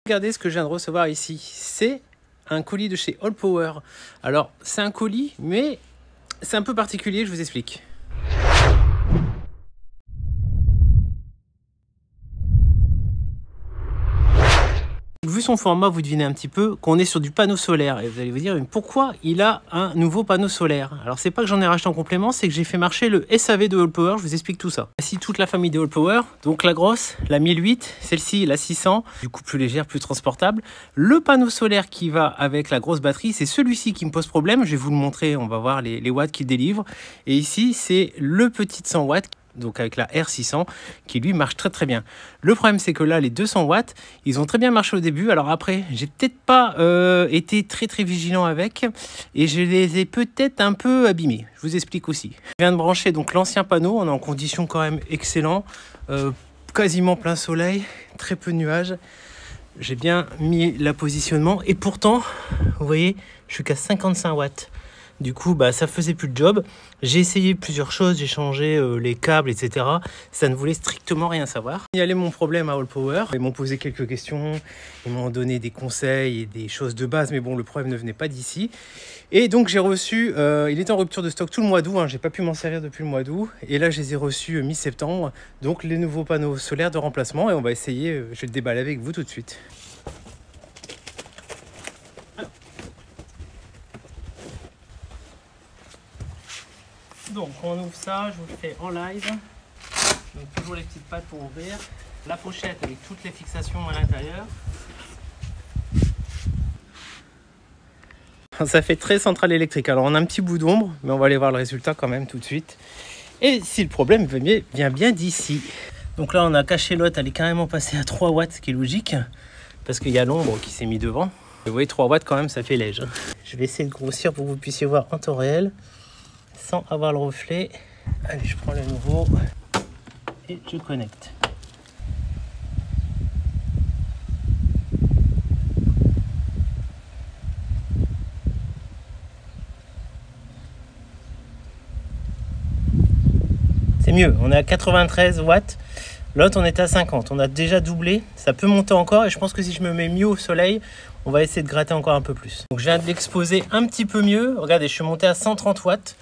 Regardez ce que je viens de recevoir ici. C'est un colis de chez Allpower. Alors, c'est un colis, mais c'est un peu particulier, je vous explique. Vu son format, vous devinez un petit peu qu'on est sur du panneau solaire. Et vous allez vous dire, mais pourquoi il a un nouveau panneau solaire? Alors, c'est pas que j'en ai racheté en complément, c'est que j'ai fait marcher le SAV de Allpower. Je vous explique tout ça. Voici toute la famille de Allpower. Donc, la grosse, la 1008, celle-ci, la 600, du coup plus légère, plus transportable. Le panneau solaire qui va avec la grosse batterie, c'est celui-ci qui me pose problème. Je vais vous le montrer, on va voir les watts qu'il délivre. Et ici, c'est le petit de 100 watts. Donc avec la R600 qui lui marche très très bien. Le problème c'est que là les 200 watts ils ont très bien marché au début. Alors après j'ai peut-être pas été très vigilant avec et je les ai peut-être un peu abîmés. Je vous explique aussi. Je viens de brancher donc l'ancien panneau, on est en condition quand même excellent, quasiment plein soleil, très peu de nuages. J'ai bien mis la positionnement et pourtant vous voyez je suis qu'à 55 watts. Du coup, bah, ça faisait plus le job. J'ai essayé plusieurs choses, j'ai changé les câbles, etc. Ça ne voulait strictement rien savoir. Il y allait mon problème à Allpower. Ils m'ont posé quelques questions, ils m'ont donné des conseils et des choses de base, mais bon, le problème ne venait pas d'ici. Et donc, j'ai reçu, il était en rupture de stock tout le mois d'août, hein, j'ai pas pu m'en servir depuis le mois d'août. Et là, je les ai reçus mi-septembre, donc les nouveaux panneaux solaires de remplacement. Et on va essayer, je vais le déballer avec vous tout de suite. Donc on ouvre ça, je vous le fais en live. Donc toujours les petites pattes pour ouvrir. La pochette avec toutes les fixations à l'intérieur. Ça fait très centrale électrique. Alors on a un petit bout d'ombre, mais on va aller voir le résultat quand même tout de suite. Et si le problème vient bien d'ici. Donc là on a caché l'autre, elle est carrément passée à 3 watts, ce qui est logique. Parce qu'il y a l'ombre qui s'est mis devant. Vous voyez 3 watts quand même, ça fait léger. Je vais essayer de grossir pour que vous puissiez voir en temps réel. Sans avoir le reflet. Allez, je prends le nouveau et je connecte. C'est mieux, on est à 93 watts. L'autre, on est à 50. On a déjà doublé. Ça peut monter encore et je pense que si je me mets mieux au soleil, on va essayer de gratter encore un peu plus. Donc, je viens de l'exposer un petit peu mieux. Regardez, je suis monté à 130 watts.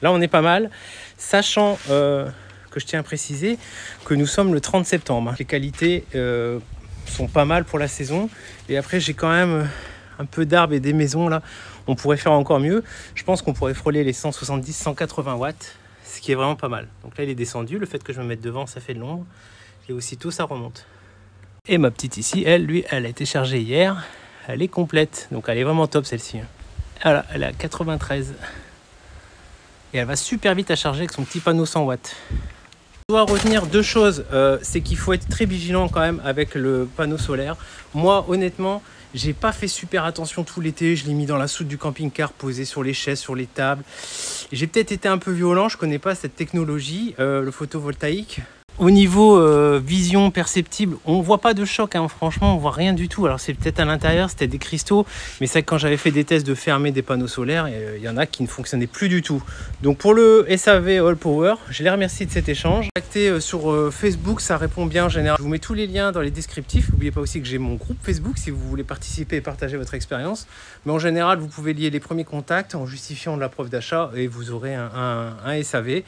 Là, on est pas mal, sachant que je tiens à préciser que nous sommes le 30 septembre. Les qualités sont pas mal pour la saison. Et après, j'ai quand même un peu d'arbres et des maisons là. On pourrait faire encore mieux. Je pense qu'on pourrait frôler les 170-180 watts, ce qui est vraiment pas mal. Donc là, il est descendu. Le fait que je me mette devant, ça fait de l'ombre. Et aussitôt, ça remonte. Et ma petite ici, elle a été chargée hier. Elle est complète. Donc elle est vraiment top celle-ci. Voilà, elle est à 93. Et elle va super vite à charger avec son petit panneau 100 watts. Je dois retenir deux choses, c'est qu'il faut être très vigilant quand même avec le panneau solaire. Moi honnêtement, j'ai pas fait super attention tout l'été, je l'ai mis dans la soute du camping-car, posé sur les chaises, sur les tables. J'ai peut-être été un peu violent, je connais pas cette technologie, le photovoltaïque. Au niveau vision perceptible, on voit pas de choc, hein, franchement, on voit rien du tout. Alors c'est peut-être à l'intérieur, c'était des cristaux, mais c'est que quand j'avais fait des tests de fermer des panneaux solaires, il y en a qui ne fonctionnaient plus du tout. Donc pour le SAV Allpower, je les remercie de cet échange. Contactez sur Facebook, ça répond bien en général. Je vous mets tous les liens dans les descriptifs. N'oubliez pas aussi que j'ai mon groupe Facebook si vous voulez participer et partager votre expérience. Mais en général, vous pouvez lier les premiers contacts en justifiant de la preuve d'achat et vous aurez un SAV.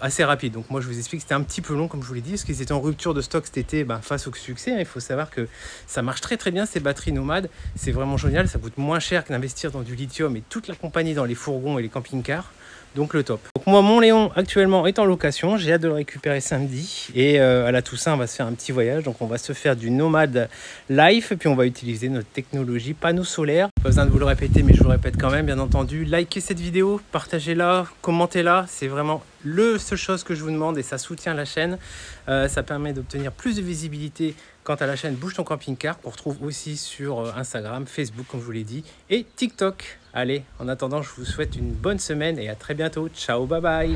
Assez rapide. Donc moi je vous explique, c'était un petit peu long comme je vous l'ai dit parce qu'ils étaient en rupture de stock cet été face au succès. Il faut savoir que ça marche très bien ces batteries nomades, c'est vraiment génial, ça coûte moins cher que d'investir dans du lithium et toute la compagnie dans les fourgons et les camping-cars. Donc le top. Donc moi mon Léon actuellement est en location, j'ai hâte de le récupérer samedi et à la Toussaint on va se faire un petit voyage, donc on va se faire du Nomad Life et puis on va utiliser notre technologie panneau solaire. Pas besoin de vous le répéter mais je vous le répète quand même bien entendu, likez cette vidéo, partagez-la, commentez-la, c'est vraiment la seule chose que je vous demande et ça soutient la chaîne, ça permet d'obtenir plus de visibilité quant à la chaîne Bouge ton camping-car qu'on retrouve aussi sur Instagram, Facebook comme je vous l'ai dit et TikTok. Allez, en attendant, je vous souhaite une bonne semaine et à très bientôt. Ciao, bye bye.